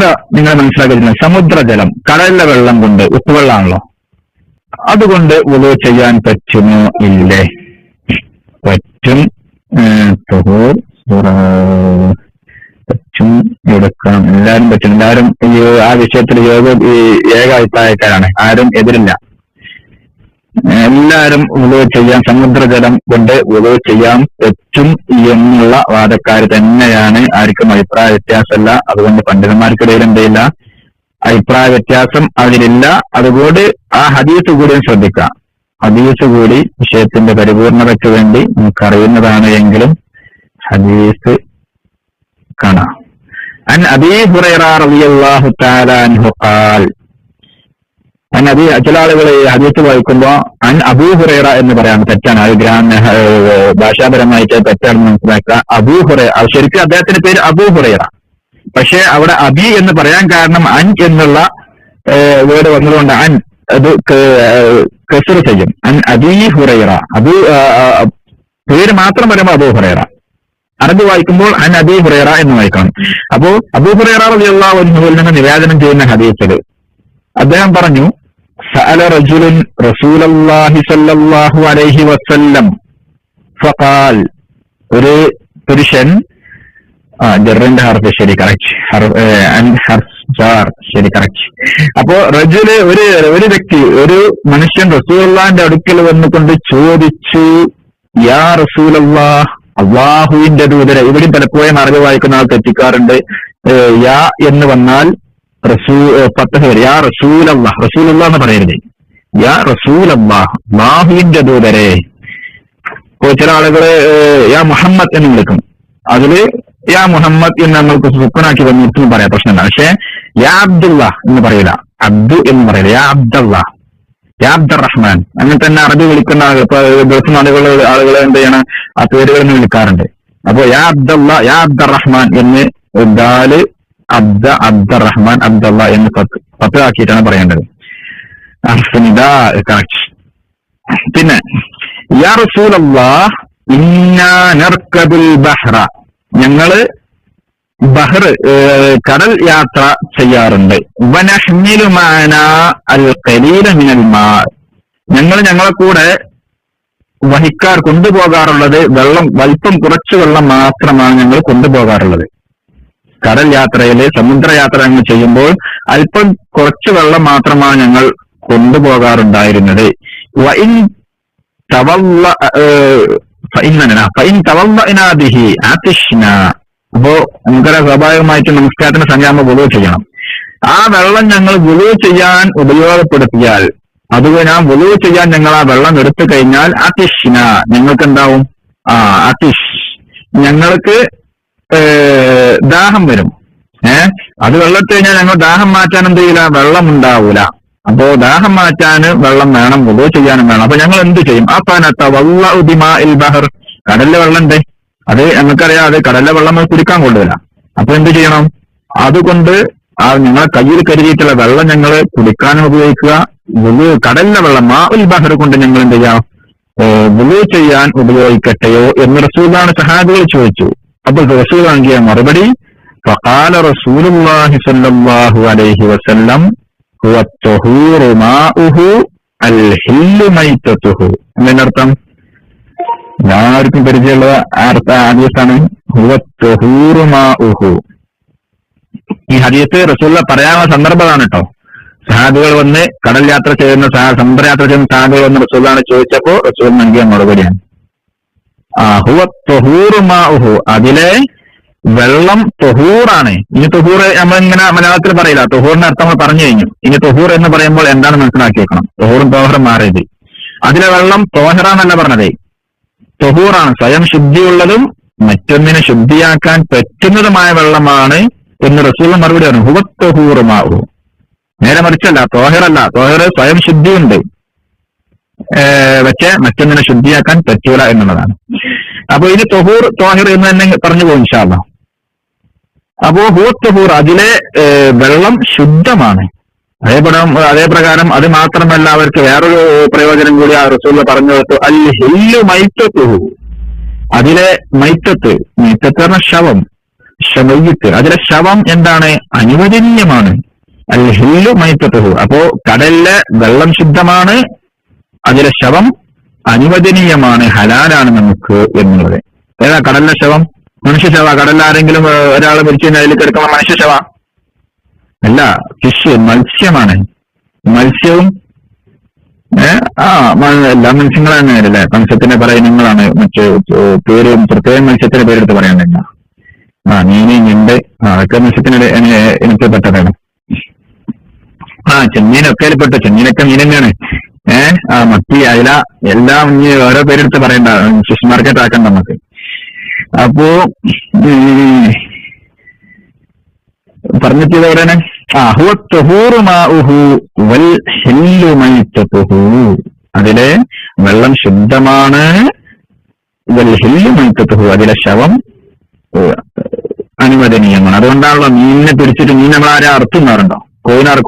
എന്താ നിങ്ങൾ മനസ്സിലാക്കുന്നത്? സമുദ്രജലം, കടലിലെ വെള്ളം കൊണ്ട്, ഉപ്പുവെള്ളമാണല്ലോ, അതുകൊണ്ട് വുളു ചെയ്യാൻ പറ്റുമോ? ഇല്ലേ, പറ്റും. പറ്റും, എടുക്കാം, എല്ലാരും പറ്റും. എല്ലാരും ആ വിഷയത്തിൽ ഏക അഭിപ്രായക്കാരാണ്, ആരും എതിരില്ല. എല്ലാരും വുളു ചെയ്യാൻ, സമുദ്രജലം കൊണ്ട് വുളു ചെയ്യാൻ പറ്റും എന്നുള്ള വാദക്കാർ തന്നെയാണ്. ആർക്കും അഭിപ്രായ വ്യത്യാസമല്ല. അതുകൊണ്ട് പണ്ഡിതന്മാർക്കിടയിൽ എന്തില്ല, അഭിപ്രായ വ്യത്യാസം അതിലില്ല. അതുകൊണ്ട് ആ ഹദീസ് കൂടി ശ്രദ്ധിക്കാം. ഹദീസ് കൂടി വിഷയത്തിന്റെ പരിപൂർണതയ്ക്ക് വേണ്ടി നമുക്കറിയുന്നതാണ് എങ്കിലും ഹദീസ് കാണാം. അൻ അബീ ഹുറൈറ റളിയല്ലാഹു തആല അൻഹു ഖാൽ, ചില ആളുകൾ ഹദീസ് വായിക്കുമ്പോ അൻ അബൂ ഹുറൈറ എന്ന് പറയാം, തെറ്റാണ്. അത് ഭാഷാപരമായിട്ട് തെറ്റാണെന്ന് മനസ്സിലാക്കുക. അബൂ ഹുറൈറ, ശരിക്കും അദ്ദേഹത്തിന്റെ പേര് അബൂ ഹുറൈറ, പക്ഷെ അവിടെ അബി എന്ന് പറയാൻ കാരണം അൻ എന്നുള്ള വേർഡ് വന്നതുകൊണ്ട് അൻ അത് കസ്ർ ചെയ്യും. അൻ അബീ ഹുറൈറ, അബൂ പേര് മാത്രം പറയുമ്പോൾ അബൂ ഹുറൈറ, അറബി വായിക്കുമ്പോൾ അൻ അബീ ഹുറൈറ എന്ന് വായിക്കണം. അപ്പോ അബൂ ഹുറൈറ റളിയല്ലാഹു അൻഹുവിൽ നിന്ന് നിവേദനം ചെയ്യുന്ന ഹദീസിൽ അദ്ദേഹം പറഞ്ഞു, സഅല റജുലുൻ റസൂലല്ലാഹി സ്വല്ലല്ലാഹു അലൈഹി വസല്ലം ഫഖാൽ, ഒരു പുരുഷൻ, ജറിന്റെ ഹർഫ് ശരി, കറക്റ്റ്, ശരി, കറക്റ്റ്. അപ്പോ റജുല്, ഒരു വ്യക്തി, ഒരു മനുഷ്യൻ റസൂലുള്ളാഹിന്റെ അടുക്കൽ വന്നുകൊണ്ട് ചോദിച്ചു, യാ റസൂലല്ലാഹ്, അള്ളാഹുവിന്റെ ദൂതരെ. ഇവിടെയും പലപ്പോഴും അറബി വായിക്കുന്ന ആൾ തെറ്റിക്കാറുണ്ട്. യാ എന്ന് വന്നാൽ യാ റസൂലല്ലാഹ്, റസൂലുള്ളാഹ് എന്ന് പറയരുത്, യാ റസൂലല്ലാഹ്, അല്ലാഹുവിന്റെ ദൂതരെ. ചില ആളുകള് യാ മുഹമ്മദ് എന്ന് വിളിക്കും, അതില് യാ മുഹമ്മദ് എന്ന് നമ്മൾക്ക് സുക്കനാക്കി വന്നിട്ടും പറയാം, പ്രശ്നമില്ല. പക്ഷെ യാ അബ്ദുള്ള എന്ന് പറയില്ല, അബ്ദു എന്ന് പറയില്ല, യാ അബ്ദുള്ള, യാ അബ്ദുറഹ്മാൻ. അങ്ങനെ തന്നെ അറബി വിളിക്കുന്ന ആളുകൾ, ഇപ്പൊ ഗൾഫ് ആളുകൾ എന്ത് ചെയ്യണം, ആ പേരുകളെന്ന് വിളിക്കാറുണ്ട്. അപ്പൊ യാ അബ്ദുള്ള, യാ അബ്ദുറഹ്മാൻ എന്ന് ദാല് അബ്ദുറഹ്മാൻ, അബ്ദുള്ള എന്ന് പത്ത് ആക്കിയിട്ടാണ് പറയേണ്ടത്. പിന്നെ യാ റസൂലല്ലാഹ് ഇന്നാ നർകബുൽ ബഹ്റ, ഞങ്ങള് ബഹർ, കടൽ യാത്ര ചെയ്യാറുണ്ട്. വനഹ്മിലു മഅനാ അൽ ഖലീല മിനൽ മാ, ഞങ്ങളെ കൂടെ കൊണ്ടുപോകാറുള്ളത് വെള്ളം, വലിപ്പം കുറച്ച് വെള്ളം മാത്രമാണ് ഞങ്ങൾ കൊണ്ടുപോകാറുള്ളത്. കടൽ യാത്രയില്, സമുദ്രയാത്ര ഞങ്ങൾ ചെയ്യുമ്പോൾ അല്പം കുറച്ച് വെള്ളം മാത്രമാണ് ഞങ്ങൾ കൊണ്ടുപോകാറുണ്ടായിരുന്നത്. അപ്പോ നമുക്കറിയാം, സ്വാഭാവികമായിട്ട് നമസ്കാരത്തിന് സമയമാകുമ്പോൾ വുളു ചെയ്യണം. ആ വെള്ളം ഞങ്ങൾ വുളു ചെയ്യാൻ ഉപയോഗപ്പെടുത്തിയാൽ, അതുപോലെ ആ വുളു ചെയ്യാൻ ഞങ്ങൾ ആ വെള്ളം എടുത്തു കഴിഞ്ഞാൽ അതിഷ്ന, ഞങ്ങൾക്ക് എന്താവും, അതിഷ്, ഞങ്ങൾക്ക് ദാഹം വരും. അത് വെള്ളത്തിൽ കഴിഞ്ഞാൽ ഞങ്ങൾ ദാഹം മാറ്റാൻ എന്ത് ചെയ്യില്ല, വെള്ളം ഉണ്ടാവൂല. അപ്പോ ദാഹം മാറ്റാന് വെള്ളം വേണം, വുളു ചെയ്യാനും വേണം. അപ്പൊ ഞങ്ങൾ എന്ത് ചെയ്യും, ബഹർ, കടലിലെ വെള്ളം ഉണ്ട്, അത് ഞങ്ങൾക്കറിയാം, അത് കടലിലെ വെള്ളം കുടിക്കാൻ കൊള്ളില്ല. അപ്പൊ എന്ത് ചെയ്യണം, അതുകൊണ്ട് ഞങ്ങളെ കയ്യിൽ കരുതിയിട്ടുള്ള വെള്ളം ഞങ്ങൾ കുടിക്കാനും ഉപയോഗിക്കുക. കടലിലെ വെള്ളം മാഉൽ ബഹർ കൊണ്ട് ഞങ്ങൾ എന്ത് ചെയ്യാം, വുളു ചെയ്യാൻ ഉപയോഗിക്കട്ടെയോ എന്ന് റസൂലാണ് സഹാബികൾ ചോദിച്ചു. അപ്പോൾ റസൂൽ നൽകിയ മറുപടി, ഫഖാല റസൂലുള്ളാഹി സ്വല്ലല്ലാഹു അലൈഹി വസല്ലം ഹുവ ത്വഹൂറു മാഉഹു അൽ ഹില്ലു മൈതതുഹു. എന്നതിനർത്ഥം എല്ലാവർക്കും പരിചയമുള്ള ഹദീസാണ്, ഹുവ ത്വഹൂറു മാഉഹു. ഈ ഹദീസ് റസൂൽ പറയാനുള്ള സന്ദർഭമാണ് കേട്ടോ. സഹാബികൾ വന്ന് കടൽ യാത്ര ചെയ്യുന്ന, സമുദ്രയാത്ര ചെയ്യുന്ന സഹാബികൾ വന്ന് റസൂലാണ് ചോദിച്ചപ്പോ റസൂൽ നൽകിയ മറുപടിയാണ് ഹുവ ത്വഹൂറു മാഉഹു, അതിലെ വെള്ളം തൊഹൂറാണ്. ഇനി തൊഹൂർ നമ്മളിങ്ങനെ മലയാളത്തിൽ പറയില്ല, തൊഹൂറിന്റെ അർത്ഥം നമ്മൾ പറഞ്ഞു കഴിഞ്ഞു. ഇനി തൊഹൂർ എന്ന് പറയുമ്പോൾ എന്താണ് മനസ്സിലാക്കി വെക്കണം. തൊഹൂറും തോഹറും മാറിയത്, അതിലെ വെള്ളം തോഹറാന്നല്ല പറഞ്ഞതേ, തൊഹൂറാണ്, സ്വയം ശുദ്ധിയുള്ളതും മറ്റൊന്നിനെ ശുദ്ധിയാക്കാൻ പറ്റുന്നതുമായ വെള്ളമാണ് എന്ന് റസൂൽ മറുപടി പറഞ്ഞു. ഹുവ തൊഹൂറു മാഉഹു, നേരെ മറിച്ചല്ല, തോഹറല്ല. തോഹർ സ്വയം ശുദ്ധിയുണ്ട്, പക്ഷെ മറ്റൊന്നിനെ ശുദ്ധിയാക്കാൻ പറ്റൂല എന്നുള്ളതാണ്. അപ്പൊ ഇനി തൊഹൂർ തോഹിർ എന്ന് തന്നെ പറഞ്ഞു പോകും ഇൻഷാ അല്ലാഹ്. അപ്പോ ഹുവ തൊഹൂർ, അതിലെ വെള്ളം ശുദ്ധമാണ്. അതേ പ്രകാരം അത് മാത്രമല്ല, അവർക്ക് വേറൊരു പ്രയോജനം കൂടി ആ റസൂൽ പറഞ്ഞു കൊടുത്തു, അൽ ഹില്ലു മൈത്തത്തുഹു, അതിലെ മൈത്തത്ത് പറഞ്ഞ ശവം, മയ്യിത്ത് അതിലെ ശവം എന്താണ്? അനുവദനീയമാണ്. അൽ ഹില്ലു മൈത്തത്തുഹു. അപ്പോ കടലിലെ വെള്ളം ശുദ്ധമാണ്, അതിലെ ശവം അനുവദനീയമാണ്, ഹലാലാണ് നമുക്ക് എന്നുള്ളത്. ഏതാ കടലിലെ ശവം? മനുഷ്യശവ. കടലിൽ ആരെങ്കിലും ഒരാൾ മരിച്ചു കഴിഞ്ഞാൽ അതിൽ കിടക്കുന്ന മനുഷ്യശവ അല്ല, ഫിഷ് മത്സ്യമാണ്. മത്സ്യവും എല്ലാ മത്സ്യങ്ങൾ തന്നെയല്ലേ? മത്സ്യത്തിന്റെ പറയുന്ന നിങ്ങളാണ് മറ്റു പേര് പ്രത്യേകം മത്സ്യത്തിന്റെ പേരെടുത്ത് പറയാനില്ല. മീന്, ഞണ്ട്, അതൊക്കെ മത്സ്യത്തിന് എനിക്ക് പെട്ടതാണ്. ചെമ്മീനൊക്കെ പെട്ടു. ചെമ്മീനൊക്കെ മീൻ തന്നെയാണ്. മത്തി, അയല എല്ലാം ഇനി ഓരോ പേരെടുത്ത് പറയണ്ട, ഫിഷ് മാർക്കറ്റ് ആക്കണ്ട നമുക്ക്. അപ്പോ പറഞ്ഞിട്ട് എവിടെയാണ്? അതിലെ വെള്ളം ശുദ്ധമാണ്, അതിലെ ശവം അനുവദനീയമാണ്. അതുകൊണ്ടാണല്ലോ മീനിനെ പിടിച്ചിട്ട് മീൻ നമ്മളാരെ അറുത്തുന്നാറുണ്ടോ?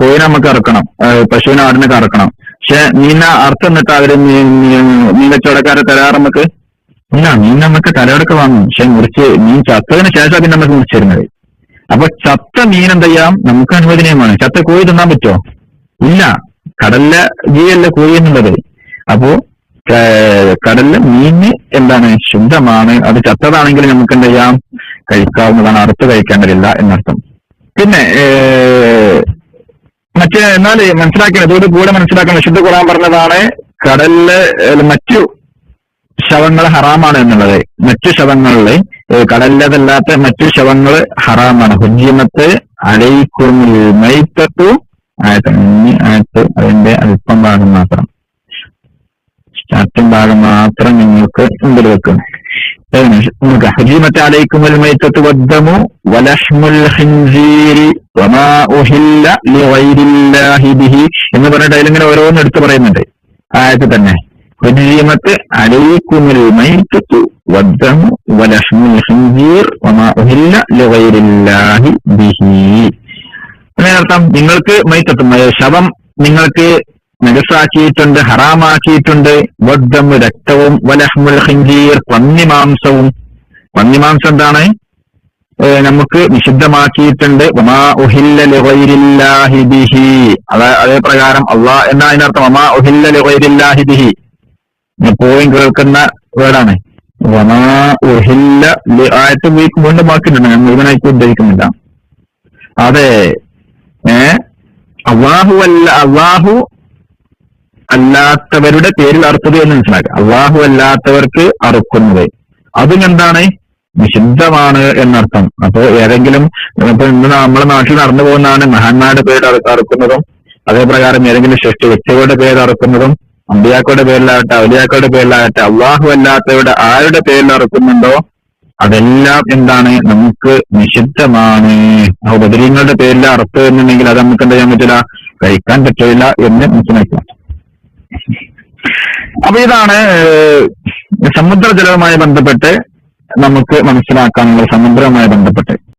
കോയിനെ നമുക്ക് അറക്കണം, പശുവിനെ ആടിനൊക്കെ അറക്കണം. പക്ഷെ മീനെ അറുത്തിട്ട് അവര് മീൻ കച്ചവടക്കാരെ തരാറ് നമുക്ക് ഇല്ല. മീൻ നമുക്ക് തലയോടൊക്കെ വാങ്ങും, പക്ഷെ മുറിച്ച് മീൻ ചത്തതിന് ശേഷം പിന്നെ നമുക്ക് മുറിച്ചു തരുന്നത്. അപ്പൊ ചത്ത മീൻ എന്ത് ചെയ്യാം? നമുക്ക് അനുവദനീയമാണ്. ചത്ത കോഴി തിന്നാൻ പറ്റുമോ? ഇല്ല. കടലിലെ ജീവല്ല കോഴി എന്നുള്ളത്. അപ്പോ കടലിലെ മീന് എന്താണ്? ശുദ്ധമാണ്. അത് ചത്തതാണെങ്കിൽ നമുക്ക് എന്ത് ചെയ്യാം? കഴിക്കാവുന്നതാണ്, അറുത്ത് കഴിക്കേണ്ടതില്ല എന്നർത്ഥം. പിന്നെ എന്നാൽ മനസ്സിലാക്കണം, ഇതോട് കൂടെ മനസ്സിലാക്കണം, വിശുദ്ധ ഖുർആൻ പറഞ്ഞതാണ് കടലില് മറ്റു ശവങ്ങൾ ഹറാമാണ് എന്നുള്ളത്. മറ്റു ശവങ്ങളില് കടലിലതല്ലാത്ത മറ്റു ശവങ്ങൾ ഹറാമാണ്. ഹുജ്ജിമത്ത് അലൈക്കുമുൽ മൈത്തത്തു ആയത്ത് അതിന്റെ അല്പം ഭാഗം മാത്രം, സ്റ്റാർട്ടിംഗ് ഭാഗം മാത്രം നിങ്ങൾക്ക് മുമ്പിൽ വെക്കും. ഹുജ്ജിമത്ത് അലൈക്കുമുൽ മൈത്തത്തു വദ്ദമു വലഹ്മുൽ ഖിൻസീരി വമാ ഉഹില്ല ലിഗൈരില്ലാഹി ബിഹി എന്ന് പറഞ്ഞിട്ട് അതിലിങ്ങനെ ഓരോന്നും എടുത്ത് പറയുന്നുണ്ട് ആയത്ത് തന്നെ. ഹുജ്ജിമത്ത് അലൈക്കുമുൽ മൈത്തത്തു വദ്ദമു വലഹ്മുൽ ഖിൻസീർ വമാ ഉഹില്ല ലിഗൈരില്ലാഹി ബിഹി. അതിനർത്ഥം നിങ്ങൾക്ക് മൈത്തത്ത് ശവം നിങ്ങൾക്ക് നജസാക്കിയിട്ടുണ്ട്, ഹറാമാക്കിയിട്ടുണ്ട്. വദ്ദമു രക്തവും, വലഹ്മുൽ ഖിൻസീർ പന്നിമാംസവും. പന്നിമാംസം എന്താണ്? നമുക്ക് നിഷിദ്ധമാക്കിയിട്ടുണ്ട്. വമാ ഉഹില്ല ലിഗൈരില്ലാഹി ബിഹി. അതേ പ്രകാരം അള്ളാഹ് എന്നാ അതിനർത്ഥം വമാ ഉഹില്ല ലിഗൈരില്ലാഹി ബിഹി. എപ്പോഴും കേൾക്കുന്ന വേർഡാണ് വമാ ഉഹില്ല. ആയത്ത് വീണ്ടും വാക്കിയിട്ടുണ്ട്, ഞാൻ മുഴുവനായിട്ട് ഉദ്ദേശിക്കുന്നില്ല. അതെ, അള്ളാഹു അല്ലാത്തവരുടെ പേരിൽ അറുത്തത് എന്ന് മനസ്സിലാക്കുക. അള്ളാഹു അല്ലാത്തവർക്ക് അറുക്കുന്നത് അതും എന്താണ്? നിഷിദ്ധമാണ് എന്നർത്ഥം. അപ്പോ ഏതെങ്കിലും ഇപ്പൊ ഇന്ന് നമ്മുടെ നാട്ടിൽ നടന്നു പോകുന്നതാണ് മഹാന്മാരുടെ പേര് അറുക്കുന്നതും, അതേപ്രകാരം ഏതെങ്കിലും ശ്രേഷ്ഠ വ്യക്തികളുടെ പേര് അറുക്കുന്നതും, അമ്പിയാക്കളുടെ പേരിലാകട്ടെ ഔലിയാക്കളുടെ പേരിലാകട്ടെ അള്ളാഹു അല്ലാത്തവരുടെ ആരുടെ പേരിൽ അറുക്കുന്നുണ്ടോ അതെല്ലാം എന്താണ്? നമുക്ക് നിഷിദ്ധമാണ്. ബദരീങ്ങളുടെ പേരിൽ അറുത്ത് എന്നുണ്ടെങ്കിൽ അത് നമുക്ക് എന്താ ചെയ്യാൻ പറ്റില്ല? കഴിക്കാൻ പറ്റില്ല എന്ന് മനസ്സിലാക്കുക. അപ്പൊ ഇതാണ് സമുദ്രജലവുമായി ബന്ധപ്പെട്ട് നമുക്ക് മനസ്സിലാക്കാനുള്ള, സമുദ്രവുമായി ബന്ധപ്പെട്ട്